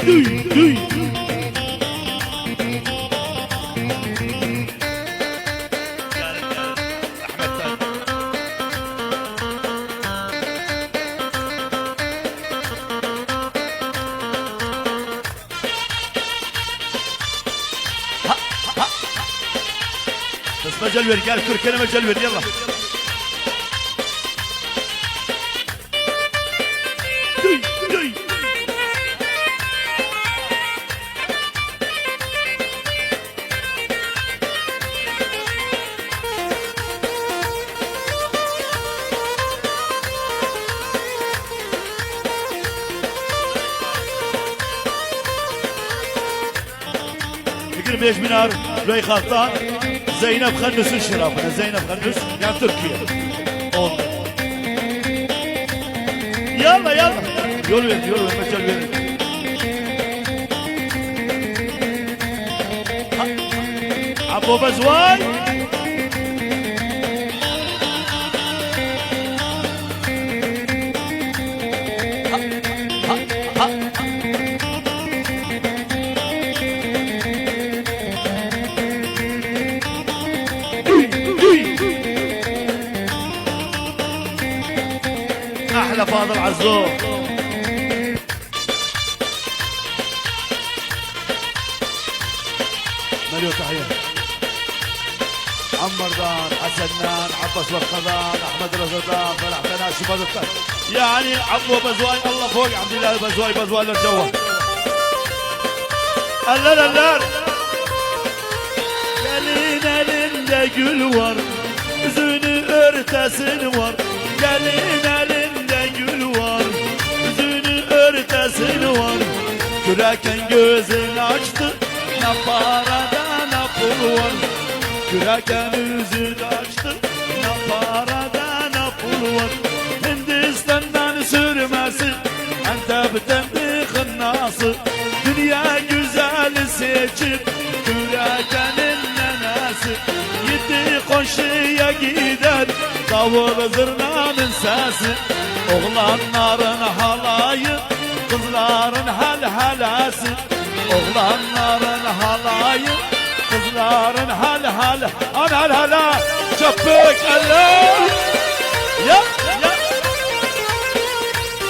duy. بس مجل ورد قال كركنا مجل ورد يلا دوي يقرب ايش منار لوي خلطان زينب خنس الشرافنا زينب خنس يعني تركيا يلا يولد مجال ولد عبو بزواي احلى فاضل عزوز مليون تحيه عمردان حسنان عباس والقضان احمد رزدان فرح تناشي بدر يعني عبو بزواي الله فوق عبد الله بزواي للجوه الله قالينا لله قلور زوني ارتسن ور قالينا var Küreken gözün açtı Naparada napul var Küreken yüzün açtı Naparada napul var Hindistan'dan sürmesi Antep'ten bir hınnası Dünya güzeli seçip Kürekenin nenesi Gitti koşuya gider Davul zırnanın sesi Oğlanların halayı Kızların halhalası Oğlanların halayı Kızların halhala Halhala Çöpük Allah Ya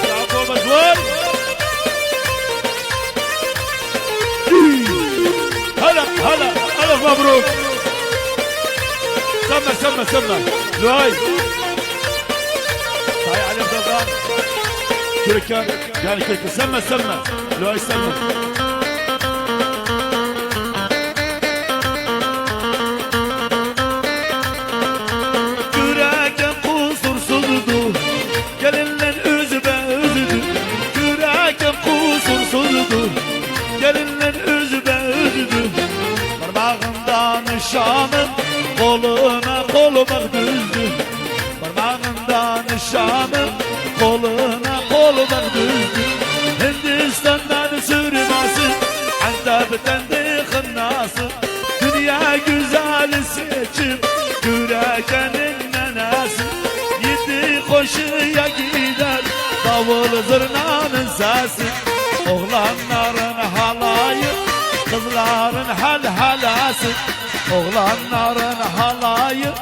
Yakup Azvar هلا ألف مبروك سمى لؤي هاي علي فضان كركان يعني كركان سمى لؤي سمى كركان kusursuzdu gelinler üzübe üzüdü Küreken kusursuzdu gelinler üzübe üzüdü Parmağından nişanım koluma düzdü Parmağından nişanım koluma düzdü Hindistan'dan sürmesi Antep'ten de hınnası Dünya güzeli seçip Kürekenin nenesi Yedi koşuya gider Davul zırnanın sesi Oğlanların halayı Kızların halhalası Oğlanların halayı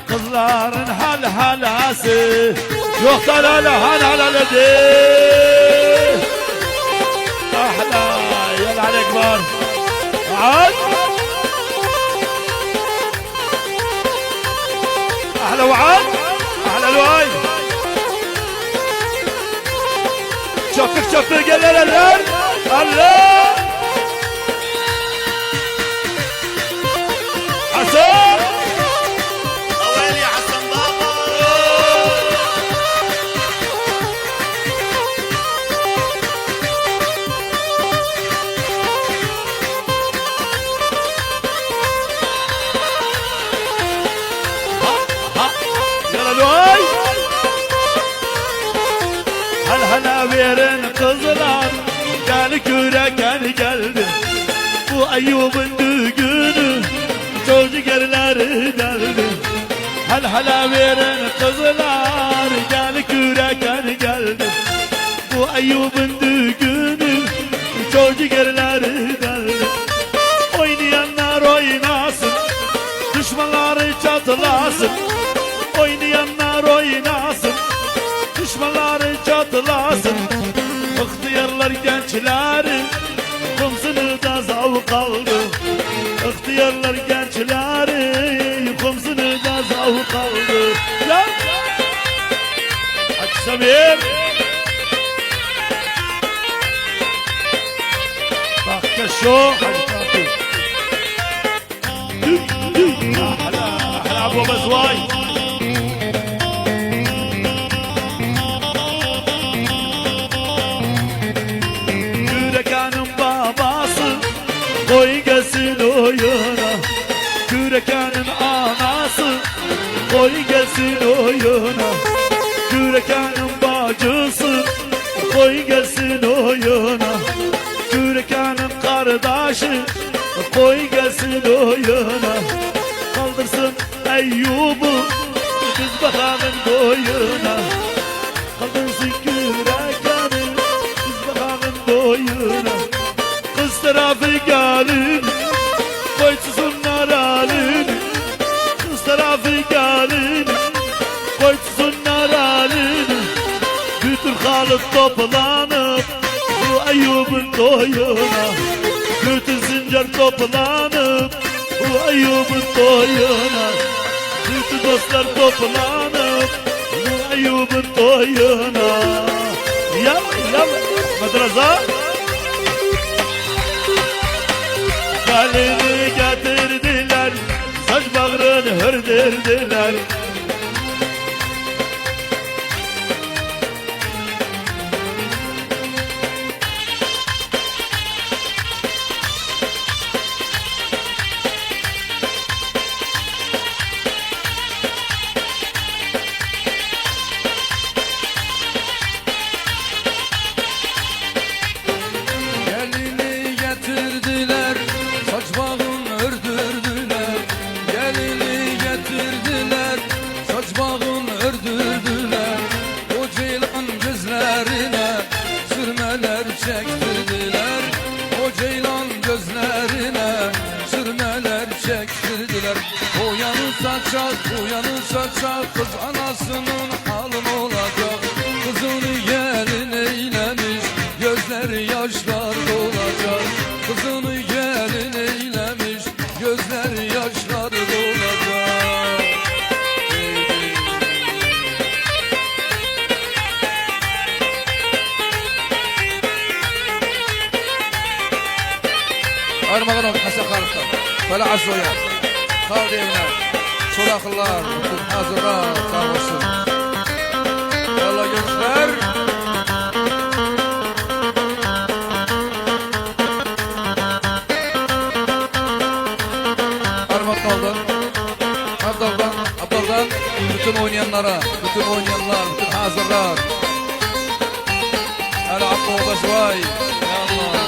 Kızların halhalası Yok da halhalede Ahla Yel alek var Ahad Ahla وعاد Ahla لؤي Çöpük gel eller Allah حسن طويل يا حسن بابا يلا لؤي هلا verin kızlar Gel Küreken geldi Bu Eyyub'un düğünü Çocuk yerleri deldi Hala verin kızlar Gel Küreken geldi Bu Eyyub'un düğünü Çocuk çatlasın, oynayanlar oynasın, düşmanları çatlasın. İhtiyarlar gençlerin kumsunu da zavuk aldı. İhtiyarlar gençlerin kumsunu da zavuk aldı. Ya Hacı Samir, bak ya şu Hacı Samir. أحلى أبو بزواي Kürekanın babası koy gelsin oyuna, Kürekanın anası koy gelsin oyuna, Kürekanın bacısı koy gelsin oyuna, Kürekanın kardeşi koy gelsin oyuna. Kaldırsın Eyyub'u biz bakalım boyuna, kaldırsın Kürekan'ı biz bakalım boyuna. Kız tarafı gelin koysunlar halini, kız tarafı gelin koysunlar halini. Bütün halk toplanıp bu Eyyub'un toyuna, bütün zincir toplanıp bu Eyyub'un toyuna, bütün dostlar toplanıp bu Eyyub'un toyuna. Yalla madrasa gelini getirdiler, saç bağrını hırdirdiler. Çektirdiler o ceylan gözlerine, sürmeler çektirdiler. Uyanır saçak kız anasının halın olacak. Kızını gelin eylemiş, gözleri yaşlar dolacak. Kızını gelin eylemiş, gözleri yaşlar dolacak. Armağanım Hasan Karık'tan böyle Azoya kaldı evine Soraklılar hazırlar sağ olsun. Yallah gençler Armağan kaldı Abdal'dan bütün oynayanlara, bütün hazırlar. Hele Abdal Basvay yallah.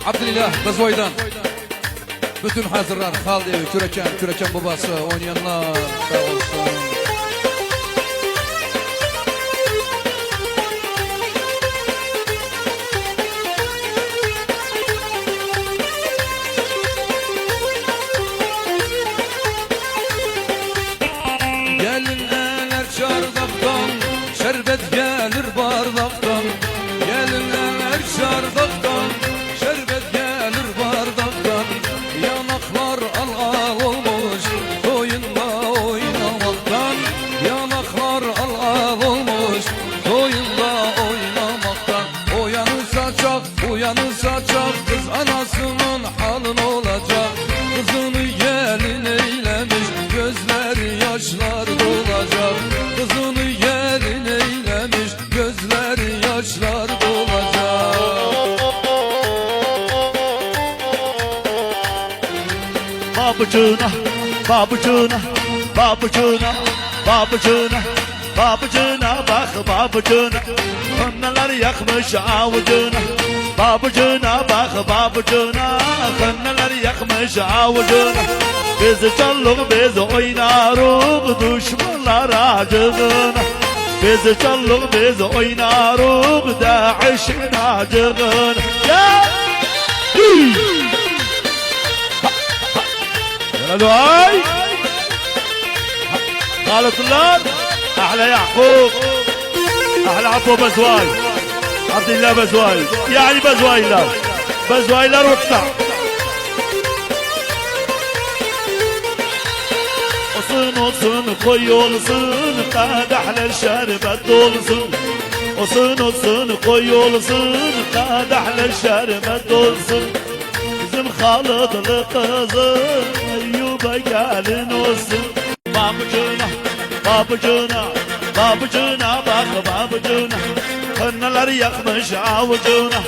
Abdülillah Bazoy'dan bütün hazırlar kaldı evi Kürekan babası oynayanlar sağ olsun. Gelin eler çardaktan, şerbet gelir bardaktan. Gelin eler çardaktan, şerbet gelir bardaktan. Yanaklar al olmuş toyunda oynamaktan. Yanaklar al olmuş toyunda oynamaktan. Uyanırsa çak kız anasının halın olacak. Kızını gelin eylemiş, gözleri yaşlar dolacak. Kızını gelin eylemiş, gözleri yaşlar dolacak. Babucuna, babucuna, babucuna, babucuna, babucuna, bak babucuna, kınalar yakmış avucuna. Babucuna bak babucuna, kınalar yakmış avucuna. Biz çalık biz oynarız düşmanlar acığına. Biz çallık biz oynaruk Daiş'in acığın. Ya يا دعاي خالطلار احلى يعقوب احلى عفو بزواي عبد الله بزواي يعني بزوايلر بزوايلر واقطع olsun koy olsun kadeh şerbet dolsun olsun koy olsun kadeh şerbet dolsun bizim Halıdlı kızım Eyyub'a gelin olsun babacığına babacığına babacığına bak babacığına kınalar yakmış avucuna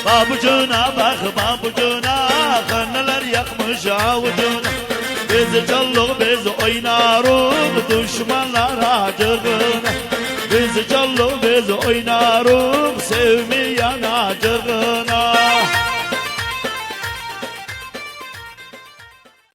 babacığına bak babacığına kınalar yakmış avucuna biz çallık biz oynarız düşmanlar acığına biz çallık biz oynarız